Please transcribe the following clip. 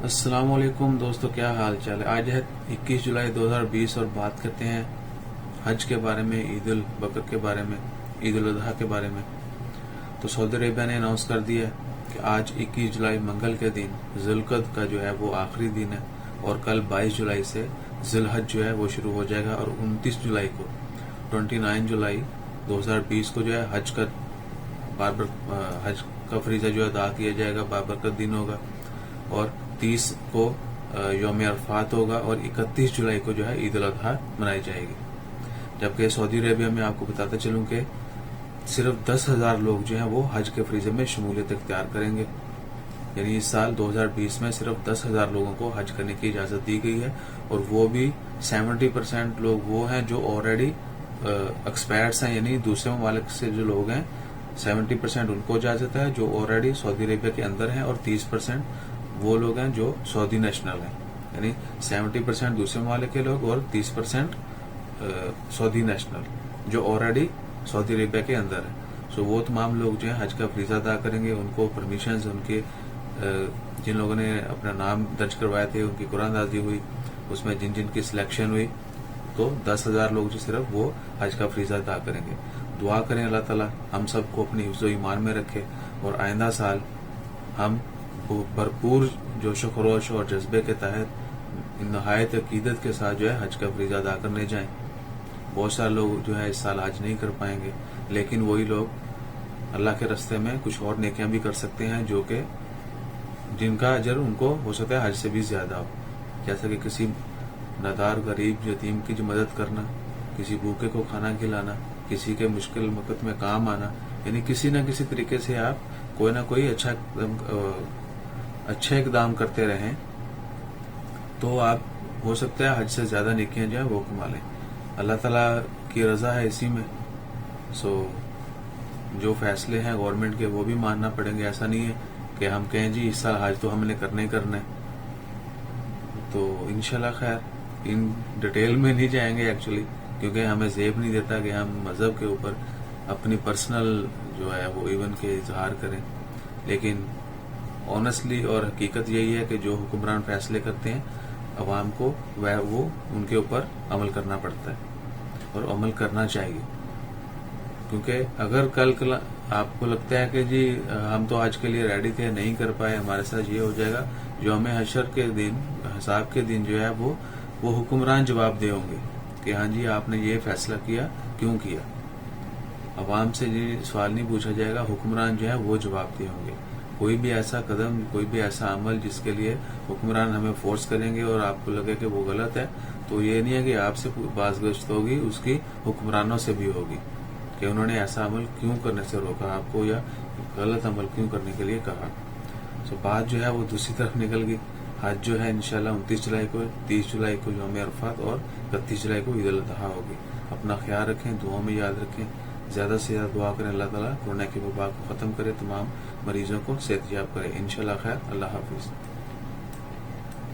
السلام علیکم دوستو، کیا حال چال ہے؟ آج ہے 21 جولائی 2020 اور بات کرتے ہیں حج کے بارے میں، عید البقر کے بارے میں، عید الاضحیٰ کے بارے میں۔ تو سعودی عربیہ نے اناؤنس کر دیا کہ آج 21 جولائی منگل کے دن ذی القعدہ کا جو ہے وہ آخری دن ہے، اور کل 22 جولائی سے ذی الحج جو ہے وہ شروع ہو جائے گا، اور 29 جولائی کو 29 جولائی 2020 کو جو ہے حج کا فریضہ جو ادا کیا جائے گا، بابرکت دن ہوگا، اور 30 کو یوم عرفات ہوگا، اور 31 جولائی کو جو ہے عید الاضحیٰ منائی جائے گی۔ جبکہ سعودی عربیہ میں آپ کو بتاتا چلوں کہ صرف 10,000 لوگ جو ہیں وہ حج کے فریضے میں شمولیت اختیار کریں گے، یعنی اس سال 2020 میں صرف 10,000 لوگوں کو حج کرنے کی اجازت دی گئی ہے، اور وہ بھی 70% لوگ وہ ہیں جو آلریڈی ایکسپائرٹس ہیں، یعنی دوسرے ممالک سے جو لوگ ہیں 70% ان کو اجازت ہے جو آلریڈی سعودی عربیہ کے اندر ہیں، اور 30% وہ لوگ ہیں جو سعودی نیشنل ہیں، یعنی 70% دوسرے ممالک کے لوگ اور 30% سعودی نیشنل جو آلریڈی سعودی عربیہ کے اندر ہیں۔ سو وہ تمام لوگ جو ہیں حج کا فریضہ ادا کریں گے۔ ان کو پرمیشنز، ان کے جن لوگوں نے اپنا نام درج کروائے تھے، ان کی قرآن اندازی ہوئی، اس میں جن کی سلیکشن ہوئی، تو 10,000 لوگ جو صرف وہ حج کا فریضہ ادا کریں گے۔ دعا کریں اللہ تعالیٰ ہم سب کو اپنی حفظ و ایمان میں رکھے، اور آئندہ سال ہم بھرپور جوش و خروش اور جذبے کے تحت نہایت عقیدت کے ساتھ جو ہے حج کا فریضہ ادا کرنے جائیں۔ بہت سارے لوگ جو ہے اس سال حج نہیں کر پائیں گے، لیکن وہی لوگ اللہ کے راستے میں کچھ اور نیکیاں بھی کر سکتے ہیں، جو کہ جن کا اجر ان کو ہو سکتا ہے حج سے بھی زیادہ ہو، جیسا کہ کسی نادار غریب یتیم کی جو مدد کرنا، کسی بھوکے کو کھانا کھلانا، کسی کے مشکل وقت میں کام آنا، یعنی کسی نہ کسی طریقے سے آپ کوئی نہ کوئی اچھے اقدام کرتے رہیں، تو آپ ہو سکتا ہے حج سے زیادہ نیکیاں جو ہیں وہ کما لیں۔ اللہ تعالیٰ کی رضا ہے اسی میں، سو جو فیصلے ہیں گورنمنٹ کے وہ بھی ماننا پڑیں گے۔ ایسا نہیں ہے کہ ہم کہیں جی اس سال حج تو ہم نے کرنا ہی کرنا ہے۔ تو انشاءاللہ خیر ان ڈیٹیل میں نہیں جائیں گے ایکچولی، کیونکہ ہمیں زیب نہیں دیتا کہ ہم مذہب کے اوپر اپنی پرسنل جو ہے وہ ایون کے اظہار کریں، لیکن آنیسٹلی اور حقیقت یہی ہے کہ جو حکمران فیصلے کرتے ہیں عوام کو وہ ان کے اوپر عمل کرنا پڑتا ہے، اور عمل کرنا چاہیے۔ کیونکہ اگر کل آپ کو لگتا ہے کہ جی ہم تو آج کے لیے ریڈی تھے، نہیں کر پائے، ہمارے ساتھ یہ ہو جائے گا، یوم حشر کے دن، حساب کے دن جو ہے وہ حکمران جواب دہ ہوں گے کہ ہاں جی آپ نے یہ فیصلہ کیا، کیوں کیا۔ عوام سے یہ سوال نہیں پوچھا جائے گا، حکمران جو ہے وہ جواب دہ ہوں گے۔ کوئی بھی ایسا قدم، کوئی بھی ایسا عمل جس کے لیے حکمران ہمیں فورس کریں گے اور آپ کو لگے کہ وہ غلط ہے، تو یہ نہیں ہے کہ آپ سے بازگشت ہوگی، اس کی حکمرانوں سے بھی ہوگی کہ انہوں نے ایسا عمل کیوں کرنے سے روکا آپ کو، یا غلط عمل کیوں کرنے کے لیے کہا۔ تو بات جو ہے وہ دوسری طرف نکل گئی۔ حج جو ہے انشاءاللہ 29 جولائی کو، 30 جولائی کو یوم عرفات، اور 31 جولائی کو عید الاضحیٰ ہوگی۔ اپنا خیال رکھیں، دعاؤں میں یاد رکھیں، زیادہ سے زیادہ دعا کریں اللہ تعالیٰ کورونا کی وبا کو ختم کرے، تمام مریضوں کو صحت یاب کرے۔ انشاءاللہ خیر، اللہ حافظ۔